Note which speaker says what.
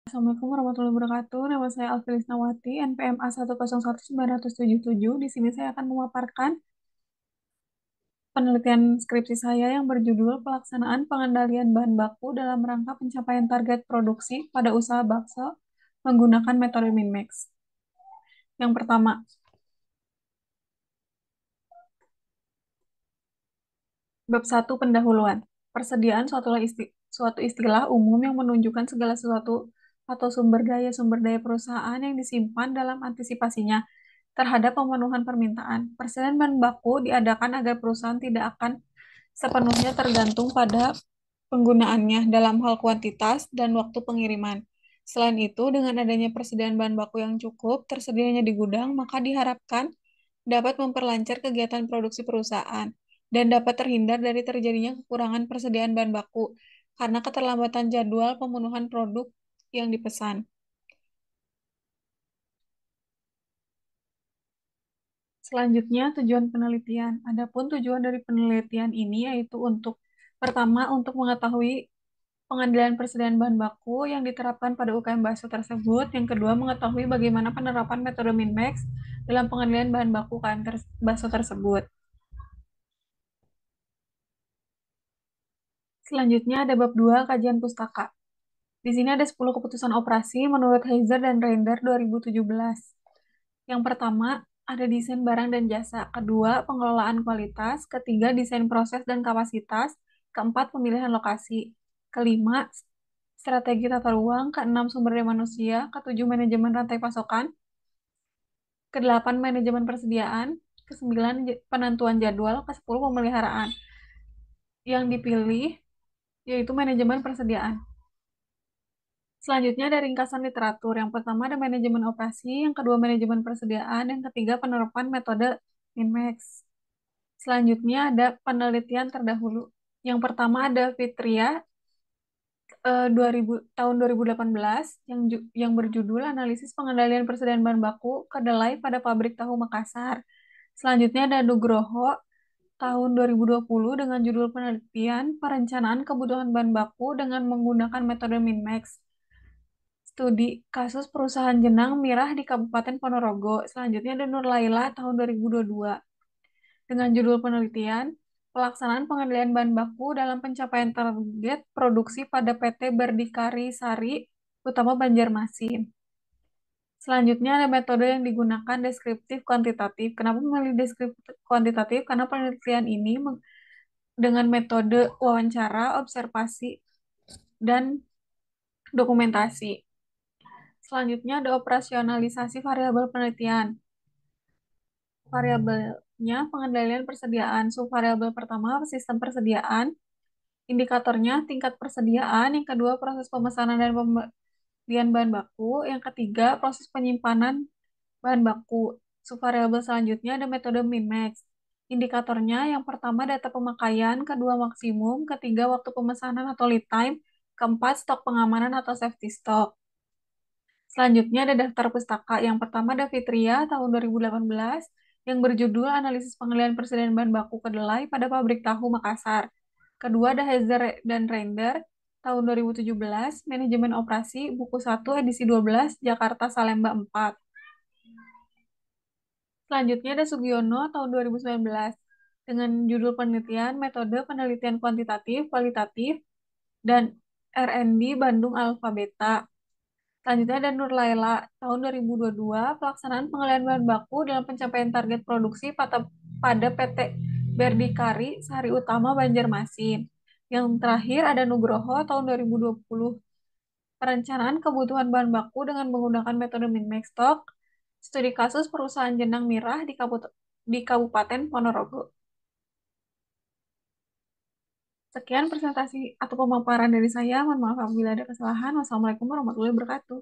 Speaker 1: Assalamualaikum warahmatullahi wabarakatuh. Nama saya Alfilis Nawati, NPM A1011977. Di sini saya akan memaparkan penelitian skripsi saya yang berjudul Pelaksanaan Pengendalian Bahan Baku dalam Rangka Pencapaian Target Produksi pada Usaha Bakso menggunakan metode Min-Max. Yang pertama, bab 1 pendahuluan. Persediaan suatu istilah umum yang menunjukkan segala sesuatu atau sumber daya perusahaan yang disimpan dalam antisipasinya terhadap pemenuhan permintaan. Persediaan bahan baku diadakan agar perusahaan tidak akan sepenuhnya tergantung pada penggunaannya dalam hal kuantitas dan waktu pengiriman. Selain itu, dengan adanya persediaan bahan baku yang cukup tersedianya di gudang, maka diharapkan dapat memperlancar kegiatan produksi perusahaan dan dapat terhindar dari terjadinya kekurangan persediaan bahan baku karena keterlambatan jadwal pemenuhan produk yang dipesan. Selanjutnya, tujuan penelitian. Adapun tujuan dari penelitian ini yaitu pertama, untuk mengetahui pengendalian persediaan bahan baku yang diterapkan pada UKM bakso tersebut. Yang kedua, mengetahui bagaimana penerapan metode Min-Max dalam pengendalian bahan baku UKM bakso tersebut. Selanjutnya ada bab 2 kajian pustaka. Di sini ada 10 keputusan operasi menurut Heizer dan Reiner 2017. Yang pertama, ada desain barang dan jasa. Kedua, pengelolaan kualitas. Ketiga, desain proses dan kapasitas. Keempat, pemilihan lokasi. Kelima, strategi tata ruang. Keenam, sumber daya manusia. Ketujuh, manajemen rantai pasokan. Kedelapan, manajemen persediaan. Kesembilan, penentuan jadwal. Kesepuluh, pemeliharaan. Yang dipilih yaitu manajemen persediaan. Selanjutnya ada ringkasan literatur. Yang pertama ada manajemen operasi, yang kedua manajemen persediaan, yang ketiga penerapan metode Min-Max. Selanjutnya ada penelitian terdahulu. Yang pertama ada Fitria 2000, tahun 2018 yang berjudul Analisis Pengendalian Persediaan Bahan Baku Kedelai pada Pabrik Tahu Makassar. Selanjutnya ada Nugroho tahun 2020 dengan judul penelitian Perencanaan Kebutuhan Bahan Baku dengan menggunakan metode Min-Max. Studi kasus perusahaan jenang mirah di Kabupaten Ponorogo. Selanjutnya ada Nur Laila tahun 2022 dengan judul penelitian Pelaksanaan Pengendalian Bahan Baku dalam Pencapaian Target Produksi pada PT Berdikari Sari, utama Banjarmasin. Selanjutnya ada metode yang digunakan deskriptif kuantitatif. Kenapa memilih deskriptif kuantitatif? Karena penelitian ini dengan metode wawancara, observasi, dan dokumentasi. Selanjutnya ada operasionalisasi variabel penelitian. Variabelnya pengendalian persediaan. Subvariabel pertama sistem persediaan, indikatornya tingkat persediaan, yang kedua proses pemesanan dan pembelian bahan baku, yang ketiga proses penyimpanan bahan baku. Subvariabel selanjutnya ada metode Min-Max. Indikatornya yang pertama data pemakaian, kedua maksimum, ketiga waktu pemesanan atau lead time, keempat stok pengamanan atau safety stock. Selanjutnya ada daftar pustaka. Yang pertama ada Fitria tahun 2018 yang berjudul Analisis Pengendalian Persediaan Bahan Baku Kedelai pada Pabrik Tahu Makassar. Kedua ada Hezer dan Render tahun 2017 Manajemen Operasi buku 1 edisi 12 Jakarta Salemba 4. Selanjutnya ada Sugiono tahun 2019 dengan judul penelitian Metode Penelitian Kuantitatif, Kualitatif, dan R&D Bandung Alfa Beta. Selanjutnya ada Nur Laila tahun 2022 pelaksanaan pengelolaan bahan baku dalam pencapaian target produksi pada PT Berdikari Sari Utama Banjarmasin. Yang terakhir ada Nugroho tahun 2020 perencanaan kebutuhan bahan baku dengan menggunakan metode Min-Max Stock, studi kasus perusahaan jenang mirah di Kabupaten Ponorogo. Sekian presentasi atau pemaparan dari saya. Mohon maaf apabila ada kesalahan. Wassalamualaikum warahmatullahi wabarakatuh.